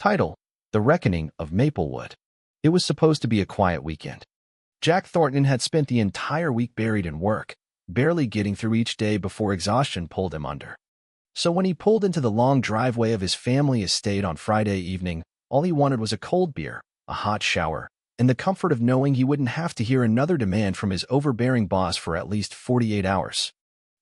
Title: The Reckoning of Maplewood. It was supposed to be a quiet weekend. Jack Thornton had spent the entire week buried in work, barely getting through each day before exhaustion pulled him under. So when he pulled into the long driveway of his family estate on Friday evening, all he wanted was a cold beer, a hot shower, and the comfort of knowing he wouldn't have to hear another demand from his overbearing boss for at least 48 hours.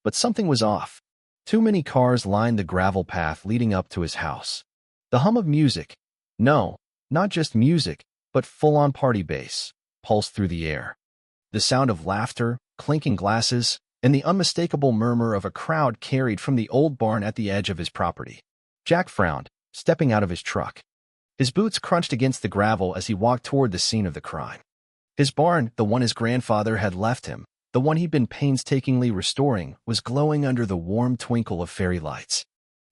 But something was off. Too many cars lined the gravel path leading up to his house. The hum of music, no, not just music, but full-on party bass, pulsed through the air. The sound of laughter, clinking glasses, and the unmistakable murmur of a crowd carried from the old barn at the edge of his property. Jack frowned, stepping out of his truck. His boots crunched against the gravel as he walked toward the scene of the crime. His barn, the one his grandfather had left him, the one he'd been painstakingly restoring, was glowing under the warm twinkle of fairy lights.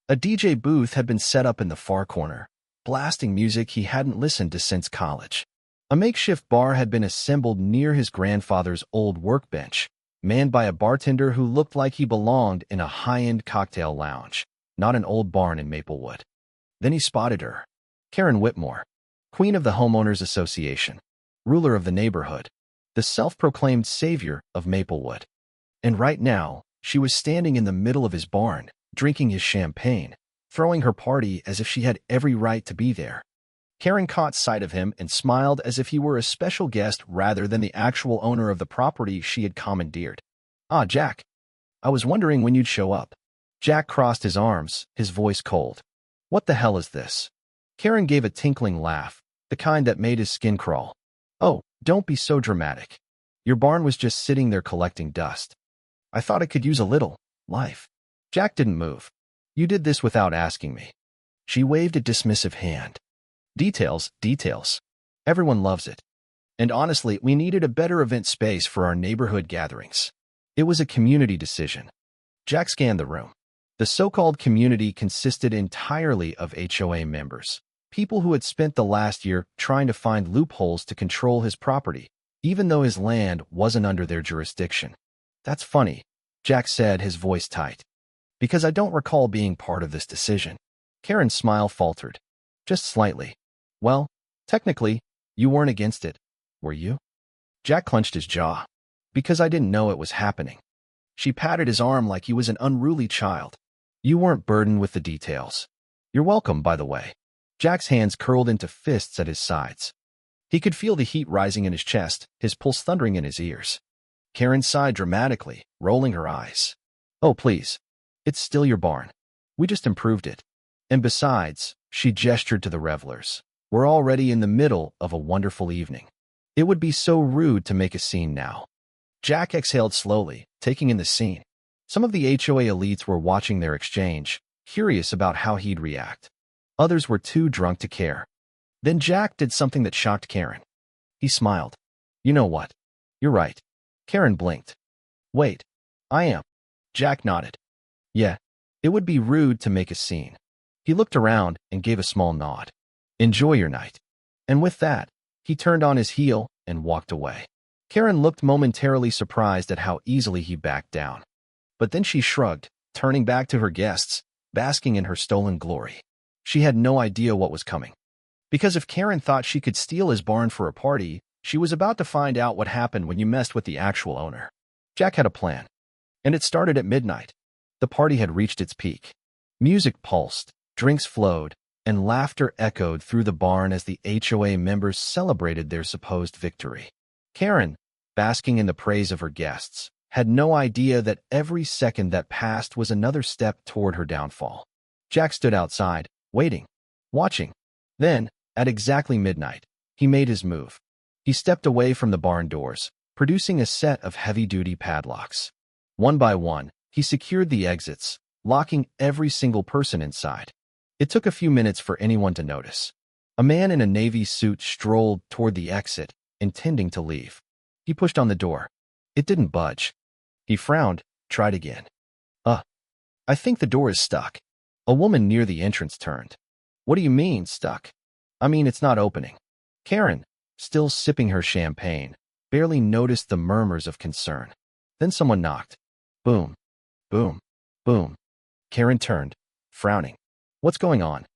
A DJ booth had been set up in the far corner, blasting music he hadn't listened to since college. A makeshift bar had been assembled near his grandfather's old workbench, manned by a bartender who looked like he belonged in a high-end cocktail lounge, not an old barn in Maplewood. Then he spotted her. Karen Whitmore, queen of the Homeowners Association, ruler of the neighborhood, the self-proclaimed savior of Maplewood. And right now, she was standing in the middle of his barn, drinking his champagne, throwing her party as if she had every right to be there. Karen caught sight of him and smiled as if he were a special guest rather than the actual owner of the property she had commandeered. "Ah, Jack. I was wondering when you'd show up." Jack crossed his arms, his voice cold. "What the hell is this?" Karen gave a tinkling laugh, the kind that made his skin crawl. "Oh, don't be so dramatic. Your barn was just sitting there collecting dust. I thought it could use a little life." Jack didn't move. "You did this without asking me." She waved a dismissive hand. Details. Everyone loves it. And honestly, we needed a better event space for our neighborhood gatherings. It was a community decision." Jack scanned the room. The so-called community consisted entirely of HOA members, people who had spent the last year trying to find loopholes to control his property, even though his land wasn't under their jurisdiction. "That's funny," Jack said, his voice tight, "because I don't recall being part of this decision." Karen's smile faltered. "Just slightly." "Well, technically, you weren't against it, were you?" Jack clenched his jaw. "Because I didn't know it was happening." She patted his arm like he was an unruly child. "You weren't burdened with the details." "You're welcome, by the way." Jack's hands curled into fists at his sides. He could feel the heat rising in his chest, his pulse thundering in his ears. Karen sighed dramatically, rolling her eyes. "Oh, please. It's still your barn. We just improved it. And besides," she gestured to the revelers, "we're already in the middle of a wonderful evening. It would be so rude to make a scene now." Jack exhaled slowly, taking in the scene. Some of the HOA elites were watching their exchange, curious about how he'd react. Others were too drunk to care. Then Jack did something that shocked Karen. He smiled. "You know what? You're right." Karen blinked. "Wait, I am." Jack nodded. "Yeah, it would be rude to make a scene." He looked around and gave a small nod. "Enjoy your night." And with that, he turned on his heel and walked away. Karen looked momentarily surprised at how easily he backed down. But then she shrugged, turning back to her guests, basking in her stolen glory. She had no idea what was coming. Because if Karen thought she could steal his barn for a party, she was about to find out what happened when you messed with the actual owner. Jack had a plan. And it started at midnight. The party had reached its peak. Music pulsed, drinks flowed, and laughter echoed through the barn as the HOA members celebrated their supposed victory. Karen, basking in the praise of her guests, had no idea that every second that passed was another step toward her downfall. Jack stood outside, waiting, watching. Then, at exactly midnight, he made his move. He stepped away from the barn doors, producing a set of heavy-duty padlocks. One by one, he secured the exits, locking every single person inside. It took a few minutes for anyone to notice. A man in a navy suit strolled toward the exit, intending to leave. He pushed on the door. It didn't budge. He frowned, tried again. I think the door is stuck." A woman near the entrance turned. "What do you mean, stuck?" "I mean, it's not opening." Karen, still sipping her champagne, barely noticed the murmurs of concern. Then someone knocked. Boom, boom, boom. Karen turned, frowning. "What's going on?"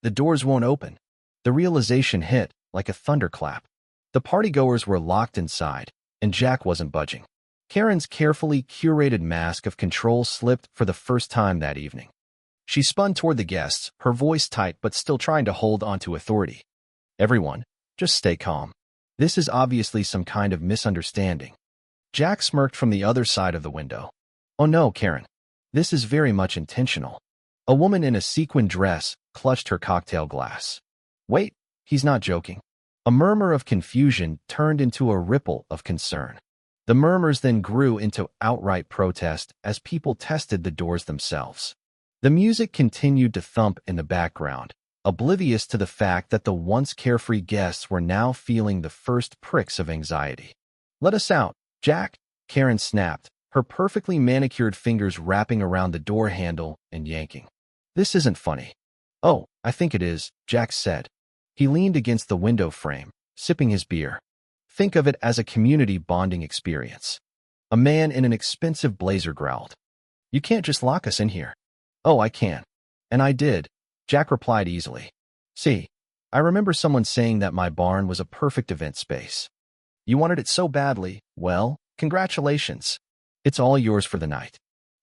"The doors won't open." The realization hit like a thunderclap. The partygoers were locked inside, and Jack wasn't budging. Karen's carefully curated mask of control slipped for the first time that evening. She spun toward the guests, her voice tight but still trying to hold onto authority. Everyone, just stay calm. This is obviously some kind of misunderstanding. Jack smirked from the other side of the window. Oh no, Karen. This is very much intentional. A woman in a sequin dress clutched her cocktail glass. Wait, he's not joking. A murmur of confusion turned into a ripple of concern. The murmurs then grew into outright protest as people tested the doors themselves. The music continued to thump in the background, oblivious to the fact that the once carefree guests were now feeling the first pricks of anxiety. Let us out, Jack, Karen snapped, her perfectly manicured fingers wrapping around the door handle and yanking. This isn't funny. Oh, I think it is, Jack said. He leaned against the window frame, sipping his beer. Think of it as a community bonding experience. A man in an expensive blazer growled. You can't just lock us in here. Oh, I can. And I did, Jack replied easily. See, I remember someone saying that my barn was a perfect event space. You wanted it so badly, well, congratulations. It's all yours for the night.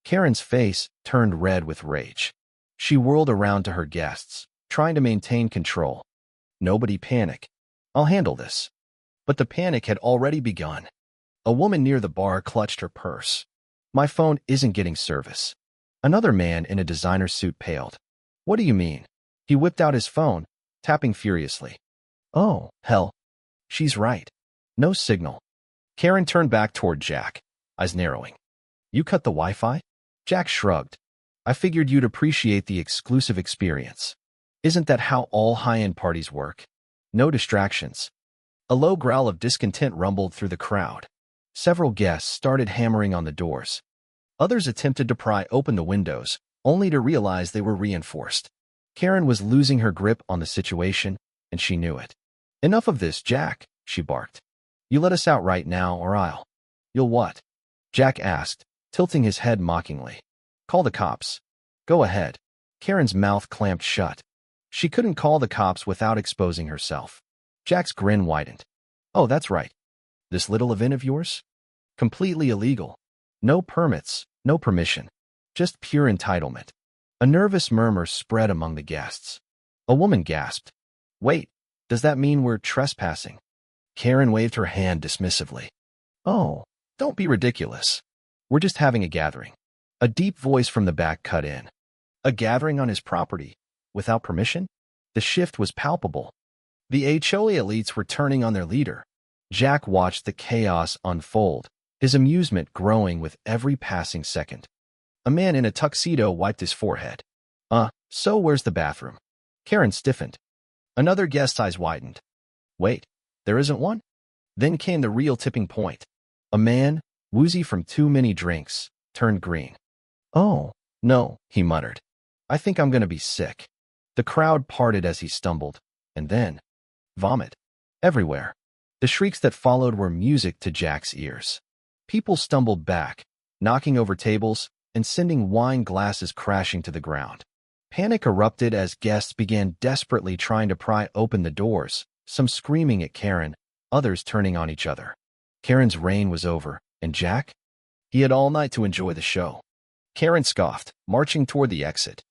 Karen's face turned red with rage. She whirled around to her guests, trying to maintain control. Nobody panic. I'll handle this. But the panic had already begun. A woman near the bar clutched her purse. My phone isn't getting service. Another man in a designer suit paled. What do you mean? He whipped out his phone, tapping furiously. Oh, hell. She's right. No signal. Karen turned back toward Jack, eyes narrowing. You cut the Wi-Fi? Jack shrugged. I figured you'd appreciate the exclusive experience. Isn't that how all high-end parties work? No distractions. A low growl of discontent rumbled through the crowd. Several guests started hammering on the doors. Others attempted to pry open the windows, only to realize they were reinforced. Karen was losing her grip on the situation, and she knew it. Enough of this, Jack, she barked. You let us out right now, or I'll. You'll what? Jack asked, tilting his head mockingly. Call the cops. Go ahead. Karen's mouth clamped shut. She couldn't call the cops without exposing herself. Jack's grin widened. Oh, that's right. This little event of yours? Completely illegal. No permits, no permission. Just pure entitlement. A nervous murmur spread among the guests. A woman gasped. Wait, does that mean we're trespassing? Karen waved her hand dismissively. Oh, don't be ridiculous. We're just having a gathering. A deep voice from the back cut in. A gathering on his property, without permission? The shift was palpable. The HOA elites were turning on their leader. Jack watched the chaos unfold, his amusement growing with every passing second. A man in a tuxedo wiped his forehead. So where's the bathroom? Karen stiffened. Another guest's eyes widened. Wait, there isn't one? Then came the real tipping point. A man, woozy from too many drinks, turned green. Oh, no, he muttered. I think I'm going to be sick. The crowd parted as he stumbled, and then, vomit. Everywhere. The shrieks that followed were music to Jack's ears. People stumbled back, knocking over tables and sending wine glasses crashing to the ground. Panic erupted as guests began desperately trying to pry open the doors, some screaming at Karen, others turning on each other. Karen's reign was over, and Jack? He had all night to enjoy the show. Karen scoffed, marching toward the exit.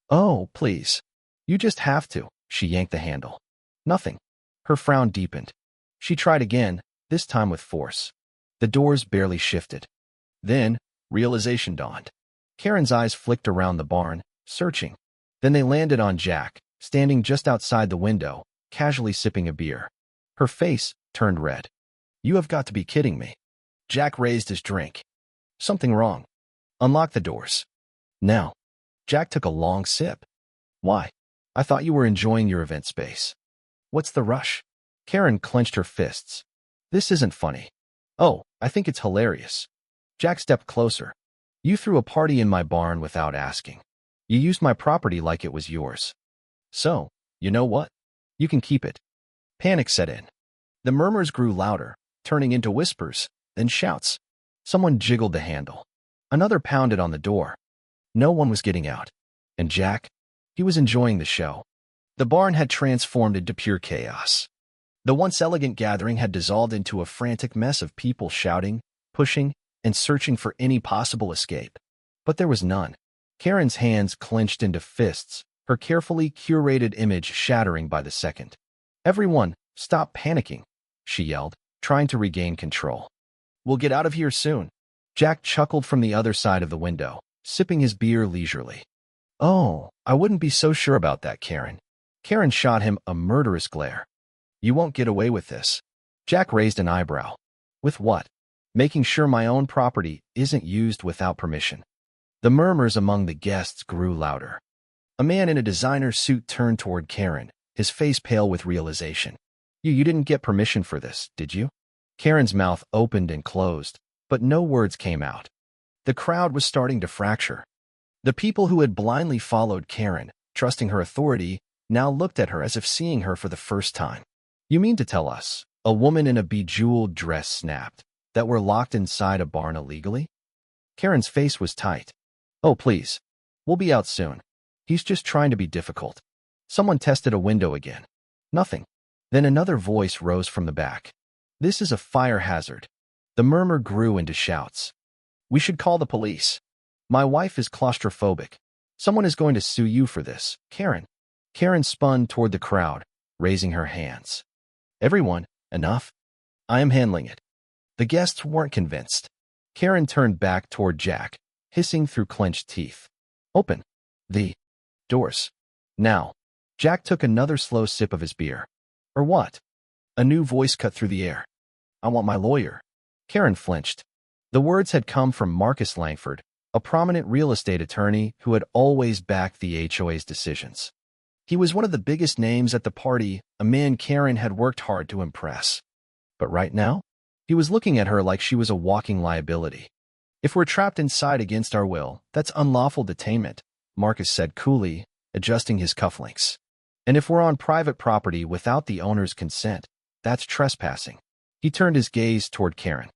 Oh, please. You just have to. She yanked the handle. Nothing. Her frown deepened. She tried again, this time with force. The doors barely shifted. Then, realization dawned. Karen's eyes flicked around the barn, searching. Then they landed on Jack, standing just outside the window, casually sipping a beer. Her face turned red. You have got to be kidding me. Jack raised his drink. Something wrong. Unlock the doors. Now. Jack took a long sip. Why? I thought you were enjoying your event space. What's the rush? Karen clenched her fists. This isn't funny. Oh, I think it's hilarious. Jack stepped closer. You threw a party in my barn without asking. You used my property like it was yours. So, you know what? You can keep it. Panic set in. The murmurs grew louder, turning into whispers, then shouts. Someone jiggled the handle. Another pounded on the door. No one was getting out. And Jack? He was enjoying the show. The barn had transformed into pure chaos. The once elegant gathering had dissolved into a frantic mess of people shouting, pushing, and searching for any possible escape. But there was none. Karen's hands clenched into fists, her carefully curated image shattering by the second. "Everyone, stop panicking," she yelled, trying to regain control. "We'll get out of here soon." Jack chuckled from the other side of the window, sipping his beer leisurely. "Oh, I wouldn't be so sure about that, Karen." Karen shot him a murderous glare. "You won't get away with this." Jack raised an eyebrow. "With what?" "Making sure my own property isn't used without permission." The murmurs among the guests grew louder. A man in a designer suit turned toward Karen, his face pale with realization. You didn't get permission for this, did you?" Karen's mouth opened and closed, but no words came out. The crowd was starting to fracture. The people who had blindly followed Karen, trusting her authority, now looked at her as if seeing her for the first time. "You mean to tell us," a woman in a bejeweled dress snapped, "that we're locked inside a barn illegally?" Karen's face was tight. "Oh, please. We'll be out soon. He's just trying to be difficult." Someone tested a window again. Nothing. Then another voice rose from the back. "This is a fire hazard." The murmur grew into shouts. "We should call the police. My wife is claustrophobic. Someone is going to sue you for this, Karen." Karen spun toward the crowd, raising her hands. "Everyone, enough. I am handling it." The guests weren't convinced. Karen turned back toward Jack, hissing through clenched teeth. "Open the doors. Now." Jack took another slow sip of his beer. "Or what?" A new voice cut through the air. "I want my lawyer." Karen flinched. The words had come from Marcus Langford, a prominent real estate attorney who had always backed the HOA's decisions. He was one of the biggest names at the party, a man Karen had worked hard to impress. But right now, he was looking at her like she was a walking liability. "If we're trapped inside against our will, that's unlawful detainment," Marcus said coolly, adjusting his cufflinks. "And if we're on private property without the owner's consent, that's trespassing." He turned his gaze toward Karen.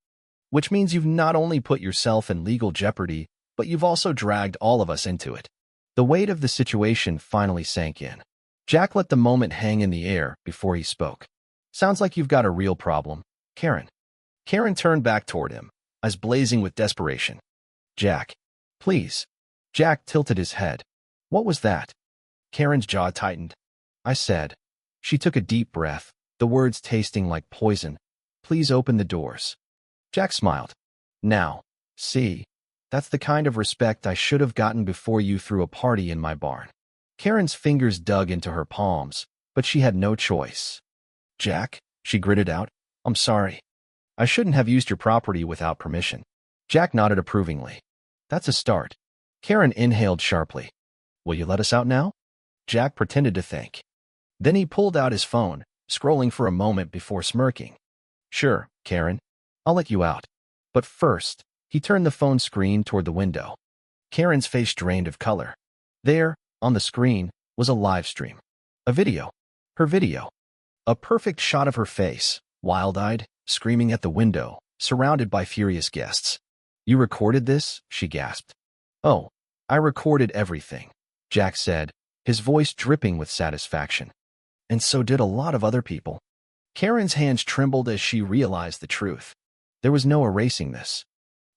"Which means you've not only put yourself in legal jeopardy, but you've also dragged all of us into it." The weight of the situation finally sank in. Jack let the moment hang in the air before he spoke. "Sounds like you've got a real problem, Karen." Karen turned back toward him, eyes blazing with desperation. "Jack, please." Jack tilted his head. "What was that?" Karen's jaw tightened. "I said." She took a deep breath, the words tasting like poison. "Please open the doors." Jack smiled. "Now, see, that's the kind of respect I should have gotten before you threw a party in my barn." Karen's fingers dug into her palms, but she had no choice. "Jack," she gritted out, "I'm sorry. I shouldn't have used your property without permission." Jack nodded approvingly. "That's a start." Karen inhaled sharply. "Will you let us out now?" Jack pretended to think. Then he pulled out his phone, scrolling for a moment before smirking. "Sure, Karen. I'll let you out. But first," he turned the phone screen toward the window. Karen's face drained of color. There, on the screen, was a live stream. A video. Her video. A perfect shot of her face, wild-eyed, screaming at the window, surrounded by furious guests. "You recorded this?" she gasped. "Oh, I recorded everything," Jack said, his voice dripping with satisfaction. "And so did a lot of other people." Karen's hands trembled as she realized the truth. There was no erasing this.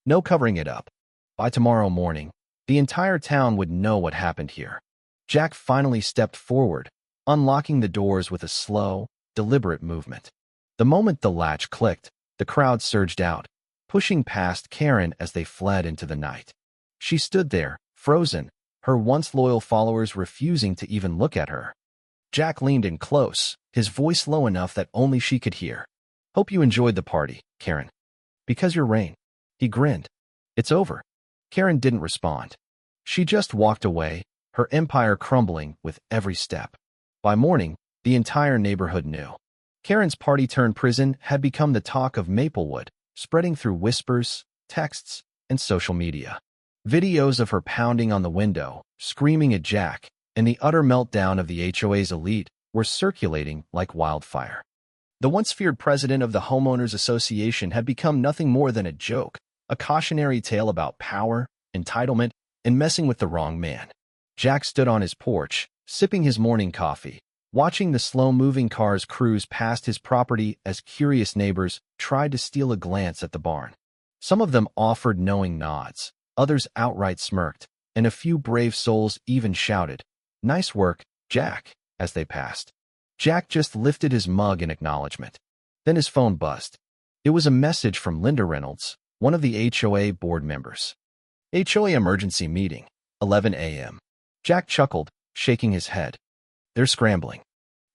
No covering it up. By tomorrow morning, the entire town would know what happened here. Jack finally stepped forward, unlocking the doors with a slow, deliberate movement. The moment the latch clicked, the crowd surged out, pushing past Karen as they fled into the night. She stood there, frozen, her once loyal followers refusing to even look at her. Jack leaned in close, his voice low enough that only she could hear. "Hope you enjoyed the party, Karen." "Because you're Rain." He grinned. "It's over." Karen didn't respond. She just walked away, her empire crumbling with every step. By morning, the entire neighborhood knew. Karen's party-turned-prison had become the talk of Maplewood, spreading through whispers, texts, and social media. Videos of her pounding on the window, screaming at Jack, and the utter meltdown of the HOA's elite were circulating like wildfire. The once feared president of the Homeowners Association had become nothing more than a joke, a cautionary tale about power, entitlement, and messing with the wrong man. Jack stood on his porch, sipping his morning coffee, watching the slow-moving cars cruise past his property as curious neighbors tried to steal a glance at the barn. Some of them offered knowing nods, others outright smirked, and a few brave souls even shouted, "Nice work, Jack," as they passed. Jack just lifted his mug in acknowledgement. Then his phone buzzed. It was a message from Linda Reynolds, one of the HOA board members. HOA emergency meeting, 11 a.m. Jack chuckled, shaking his head. They're scrambling.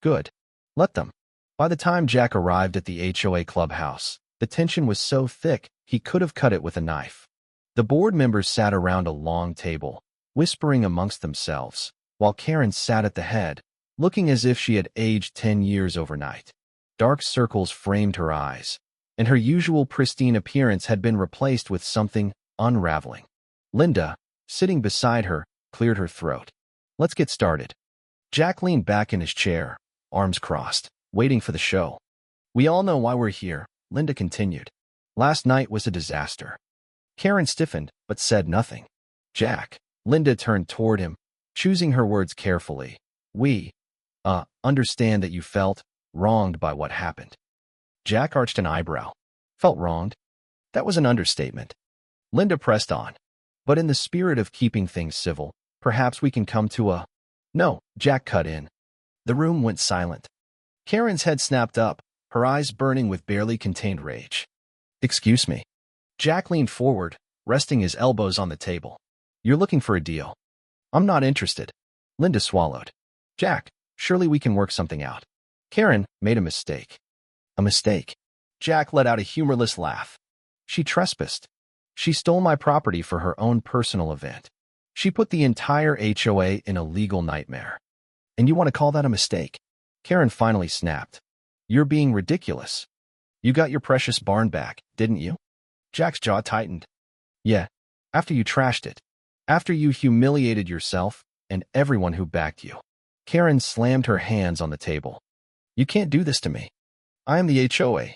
Good. Let them. By the time Jack arrived at the HOA clubhouse, the tension was so thick he could have cut it with a knife. The board members sat around a long table, whispering amongst themselves, while Karen sat at the head, looking as if she had aged 10 years overnight. Dark circles framed her eyes, and her usual pristine appearance had been replaced with something unraveling. Linda, sitting beside her, cleared her throat. Let's get started. Jack leaned back in his chair, arms crossed, waiting for the show. We all know why we're here, Linda continued. Last night was a disaster. Karen stiffened, but said nothing. Jack, Linda turned toward him, choosing her words carefully. We, understand that you felt wronged by what happened. Jack arched an eyebrow. Felt wronged? That was an understatement. Linda pressed on. But in the spirit of keeping things civil, perhaps we can come to a... No, Jack cut in. The room went silent. Karen's head snapped up, her eyes burning with barely contained rage. Excuse me. Jack leaned forward, resting his elbows on the table. You're looking for a deal. I'm not interested. Linda swallowed. Jack, surely we can work something out. Karen made a mistake. A mistake? Jack let out a humorless laugh. She trespassed. She stole my property for her own personal event. She put the entire HOA in a legal nightmare. And you want to call that a mistake? Karen finally snapped. You're being ridiculous. You got your precious barn back, didn't you? Jack's jaw tightened. Yeah, after you trashed it. After you humiliated yourself and everyone who backed you. Karen slammed her hands on the table. You can't do this to me. I am the HOA.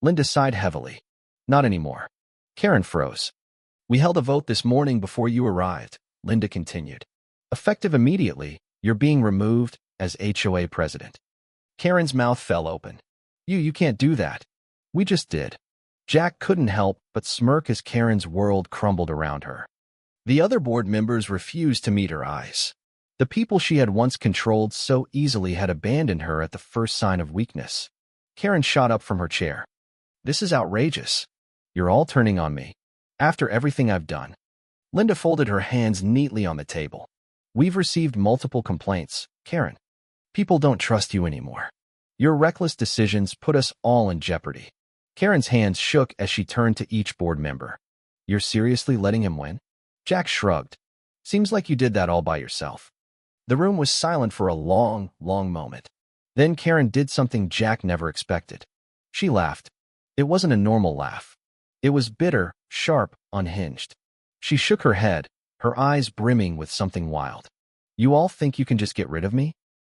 Linda sighed heavily. Not anymore. Karen froze. We held a vote this morning before you arrived, Linda continued. Effective immediately, you're being removed as HOA president. Karen's mouth fell open. You can't do that. We just did. Jack couldn't help but smirk as Karen's world crumbled around her. The other board members refused to meet her eyes. The people she had once controlled so easily had abandoned her at the first sign of weakness. Karen shot up from her chair. This is outrageous. You're all turning on me. After everything I've done. Linda folded her hands neatly on the table. We've received multiple complaints, Karen. People don't trust you anymore. Your reckless decisions put us all in jeopardy. Karen's hands shook as she turned to each board member. You're seriously letting him win? Jack shrugged. Seems like you did that all by yourself. The room was silent for a long, long moment. Then Karen did something Jack never expected. She laughed. It wasn't a normal laugh. It was bitter, sharp, unhinged. She shook her head, her eyes brimming with something wild. You all think you can just get rid of me?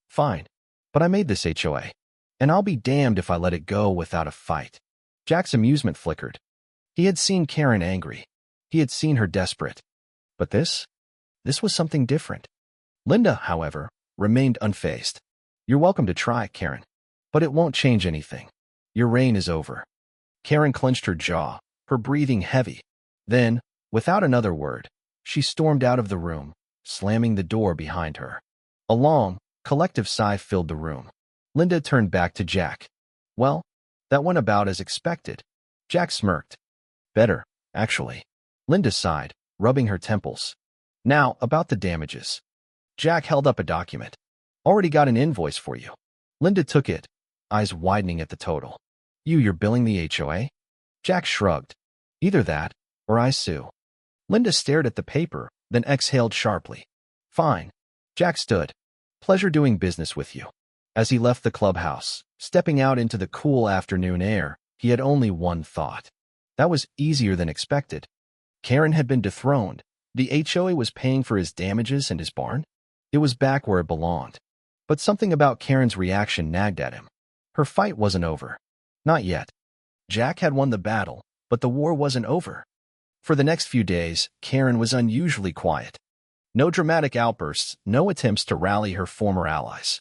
Fine. But I made this HOA. And I'll be damned if I let it go without a fight. Jack's amusement flickered. He had seen Karen angry. He had seen her desperate. But this was something different. Linda, however, remained unfazed. You're welcome to try, Karen. But it won't change anything. Your reign is over. Karen clenched her jaw, her breathing heavy. Then, without another word, she stormed out of the room, slamming the door behind her. A long, collective sigh filled the room. Linda turned back to Jack. Well, that went about as expected. Jack smirked. Better, actually. Linda sighed, rubbing her temples. Now, about the damages. Jack held up a document. Already got an invoice for you. Linda took it, eyes widening at the total. You're billing the HOA? Jack shrugged. Either that, or I sue. Linda stared at the paper, then exhaled sharply. Fine. Jack stood. Pleasure doing business with you. As he left the clubhouse, stepping out into the cool afternoon air, he had only one thought. That was easier than expected. Karen had been dethroned. The HOA was paying for his damages and his barn. It was back where it belonged. But something about Karen's reaction nagged at him. Her fight wasn't over. Not yet. Jack had won the battle, but the war wasn't over. For the next few days, Karen was unusually quiet. No dramatic outbursts, no attempts to rally her former allies.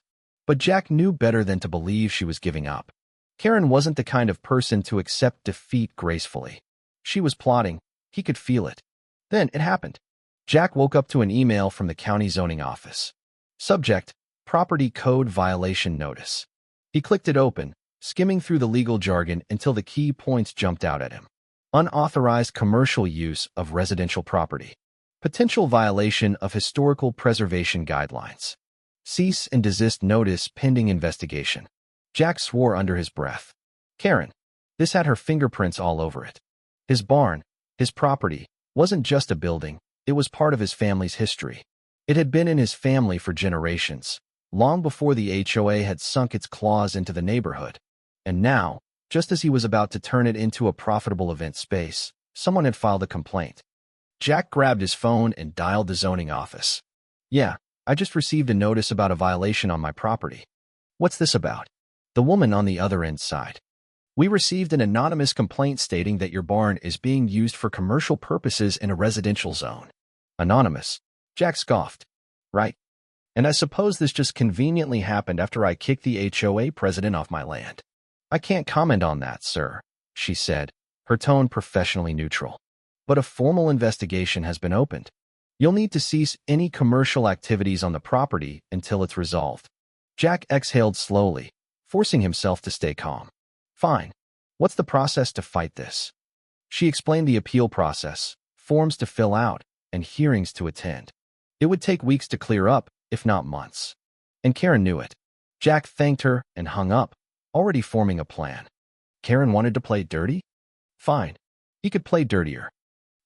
But Jack knew better than to believe she was giving up. Karen wasn't the kind of person to accept defeat gracefully. She was plotting. He could feel it. Then it happened. Jack woke up to an email from the county zoning office. Subject: Property Code Violation Notice. He clicked it open, skimming through the legal jargon until the key points jumped out at him. Unauthorized commercial use of residential property. Potential violation of historical preservation guidelines. Cease and desist notice pending investigation. Jack swore under his breath. Karen. This had her fingerprints all over it. His barn, his property, wasn't just a building, it was part of his family's history. It had been in his family for generations, long before the HOA had sunk its claws into the neighborhood. And now, just as he was about to turn it into a profitable event space, someone had filed a complaint. Jack grabbed his phone and dialed the zoning office. Yeah, I just received a notice about a violation on my property. What's this about? The woman on the other end sighed. We received an anonymous complaint stating that your barn is being used for commercial purposes in a residential zone. Anonymous? Jack scoffed. Right. And I suppose this just conveniently happened after I kicked the HOA president off my land. I can't comment on that, sir, she said, her tone professionally neutral. But a formal investigation has been opened. You'll need to cease any commercial activities on the property until it's resolved. Jack exhaled slowly, forcing himself to stay calm. Fine. What's the process to fight this? She explained the appeal process, forms to fill out, and hearings to attend. It would take weeks to clear up, if not months. And Karen knew it. Jack thanked her and hung up, already forming a plan. Karen wanted to play dirty? Fine. He could play dirtier.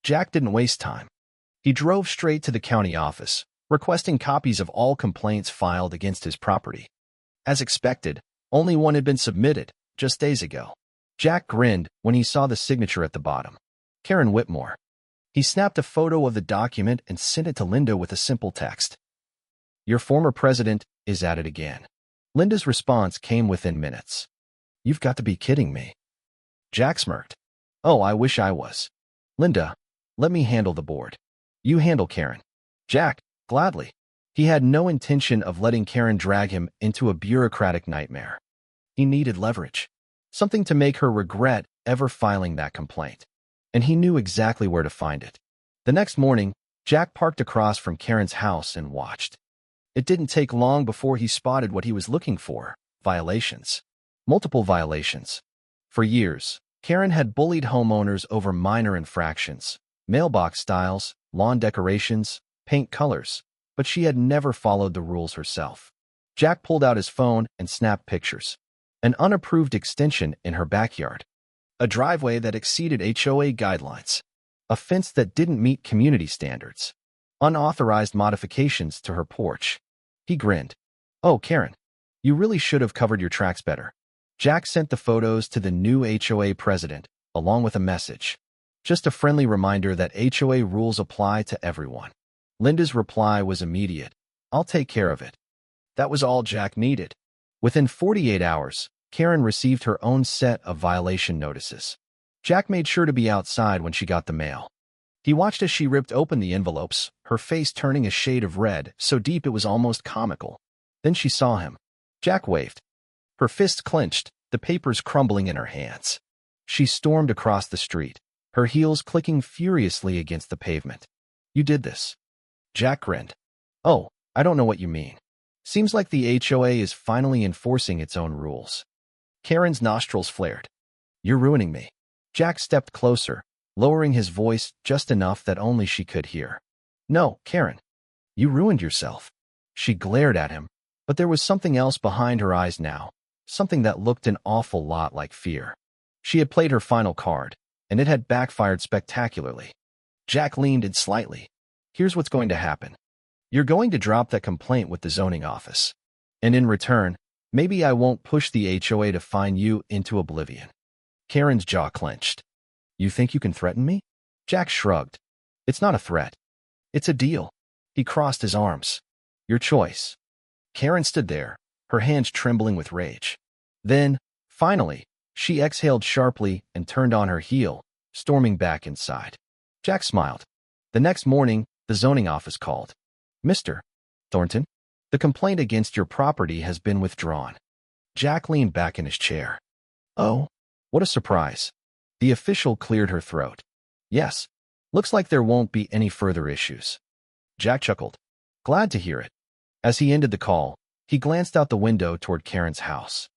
Jack didn't waste time. He drove straight to the county office, requesting copies of all complaints filed against his property. As expected, only one had been submitted, just days ago. Jack grinned when he saw the signature at the bottom. Karen Whitmore. He snapped a photo of the document and sent it to Linda with a simple text. Your former president is at it again. Linda's response came within minutes. You've got to be kidding me. Jack smirked. Oh, I wish I was. Linda, let me handle the board. You handle Karen. Jack, gladly. He had no intention of letting Karen drag him into a bureaucratic nightmare. He needed leverage. Something to make her regret ever filing that complaint. And he knew exactly where to find it. The next morning, Jack parked across from Karen's house and watched. It didn't take long before he spotted what he was looking for: violations. Multiple violations. For years, Karen had bullied homeowners over minor infractions, mailbox styles, lawn decorations, paint colors, but she had never followed the rules herself. Jack pulled out his phone and snapped pictures. An unapproved extension in her backyard. A driveway that exceeded HOA guidelines. A fence that didn't meet community standards. Unauthorized modifications to her porch. He grinned. Oh, Karen, you really should have covered your tracks better. Jack sent the photos to the new HOA president, along with a message. Just a friendly reminder that HOA rules apply to everyone. Linda's reply was immediate. I'll take care of it. That was all Jack needed. Within 48 hours, Karen received her own set of violation notices. Jack made sure to be outside when she got the mail. He watched as she ripped open the envelopes, her face turning a shade of red, so deep it was almost comical. Then she saw him. Jack waved. Her fists clenched, the papers crumbling in her hands. She stormed across the street, her heels clicking furiously against the pavement. You did this. Jack grinned. Oh, I don't know what you mean. Seems like the HOA is finally enforcing its own rules. Karen's nostrils flared. You're ruining me. Jack stepped closer, lowering his voice just enough that only she could hear. No, Karen. You ruined yourself. She glared at him, but there was something else behind her eyes now, something that looked an awful lot like fear. She had played her final card, and it had backfired spectacularly. Jack leaned in slightly. Here's what's going to happen. You're going to drop that complaint with the zoning office. And in return, maybe I won't push the HOA to fine you into oblivion. Karen's jaw clenched. You think you can threaten me? Jack shrugged. It's not a threat. It's a deal. He crossed his arms. Your choice. Karen stood there, her hands trembling with rage. Then, finally, she exhaled sharply and turned on her heel, storming back inside. Jack smiled. The next morning, the zoning office called. Mr. Thornton? The complaint against your property has been withdrawn. Jack leaned back in his chair. Oh, what a surprise. The official cleared her throat. Yes, looks like there won't be any further issues. Jack chuckled. Glad to hear it. As he ended the call, he glanced out the window toward Karen's house.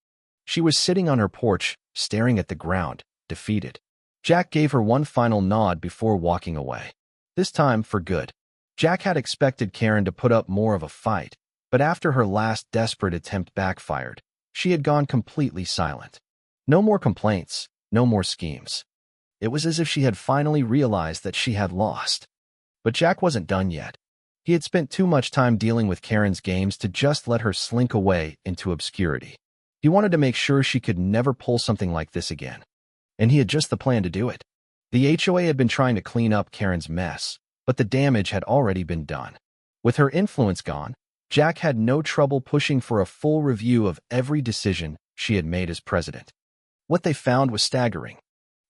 She was sitting on her porch, staring at the ground, defeated. Jack gave her one final nod before walking away. This time for good. Jack had expected Karen to put up more of a fight, but after her last desperate attempt backfired, she had gone completely silent. No more complaints, no more schemes. It was as if she had finally realized that she had lost. But Jack wasn't done yet. He had spent too much time dealing with Karen's games to just let her slink away into obscurity. He wanted to make sure she could never pull something like this again. And he had just the plan to do it. The HOA had been trying to clean up Karen's mess, but the damage had already been done. With her influence gone, Jack had no trouble pushing for a full review of every decision she had made as president. What they found was staggering.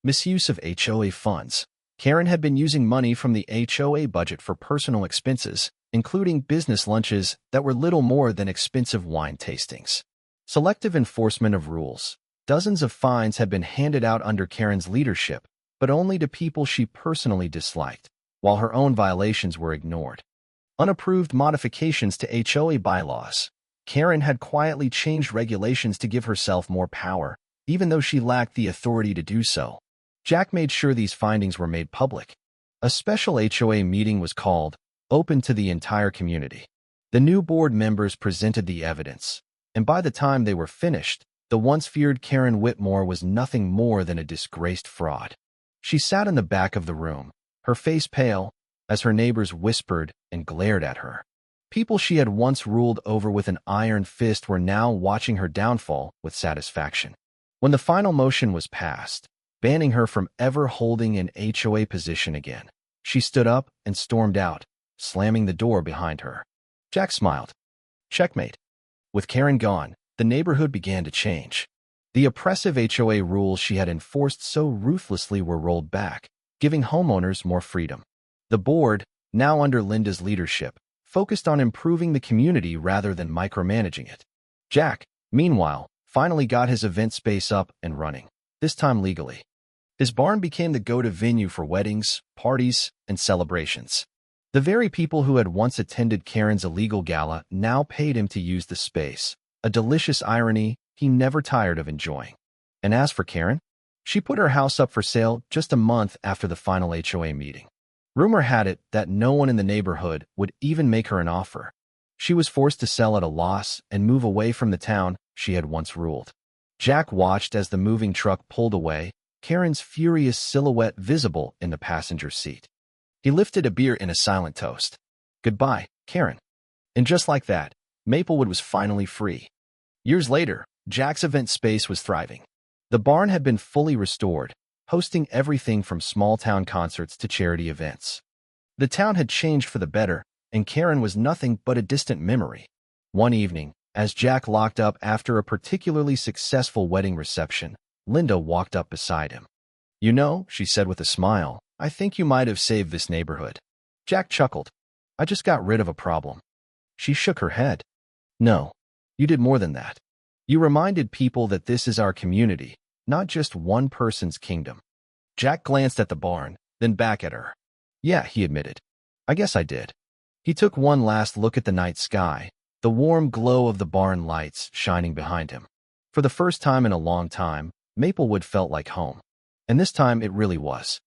Misuse of HOA funds. Karen had been using money from the HOA budget for personal expenses, including business lunches that were little more than expensive wine tastings. Selective enforcement of rules. Dozens of fines had been handed out under Karen's leadership, but only to people she personally disliked, while her own violations were ignored. Unapproved modifications to HOA bylaws. Karen had quietly changed regulations to give herself more power, even though she lacked the authority to do so. Jack made sure these findings were made public. A special HOA meeting was called, open to the entire community. The new board members presented the evidence, and by the time they were finished, the once feared Karen Whitmore was nothing more than a disgraced fraud. She sat in the back of the room, her face pale, as her neighbors whispered and glared at her. People she had once ruled over with an iron fist were now watching her downfall with satisfaction. When the final motion was passed, banning her from ever holding an HOA position again, she stood up and stormed out, slamming the door behind her. Jack smiled. Checkmate. With Karen gone, the neighborhood began to change. The oppressive HOA rules she had enforced so ruthlessly were rolled back, giving homeowners more freedom. The board, now under Linda's leadership, focused on improving the community rather than micromanaging it. Jack, meanwhile, finally got his event space up and running, this time legally. His barn became the go-to venue for weddings, parties, and celebrations. The very people who had once attended Karen's illegal gala now paid him to use the space, a delicious irony he never tired of enjoying. And as for Karen, she put her house up for sale just a month after the final HOA meeting. Rumor had it that no one in the neighborhood would even make her an offer. She was forced to sell at a loss and move away from the town she had once ruled. Jack watched as the moving truck pulled away, Karen's furious silhouette visible in the passenger seat. He lifted a beer in a silent toast. Goodbye, Karen. And just like that, Maplewood was finally free. Years later, Jack's event space was thriving. The barn had been fully restored, hosting everything from small-town concerts to charity events. The town had changed for the better, and Karen was nothing but a distant memory. One evening, as Jack locked up after a particularly successful wedding reception, Linda walked up beside him. You know, she said with a smile, I think you might have saved this neighborhood. Jack chuckled. I just got rid of a problem. She shook her head. No, you did more than that. You reminded people that this is our community, not just one person's kingdom. Jack glanced at the barn, then back at her. Yeah, he admitted. I guess I did. He took one last look at the night sky, the warm glow of the barn lights shining behind him. For the first time in a long time, Maplewood felt like home. And this time it really was.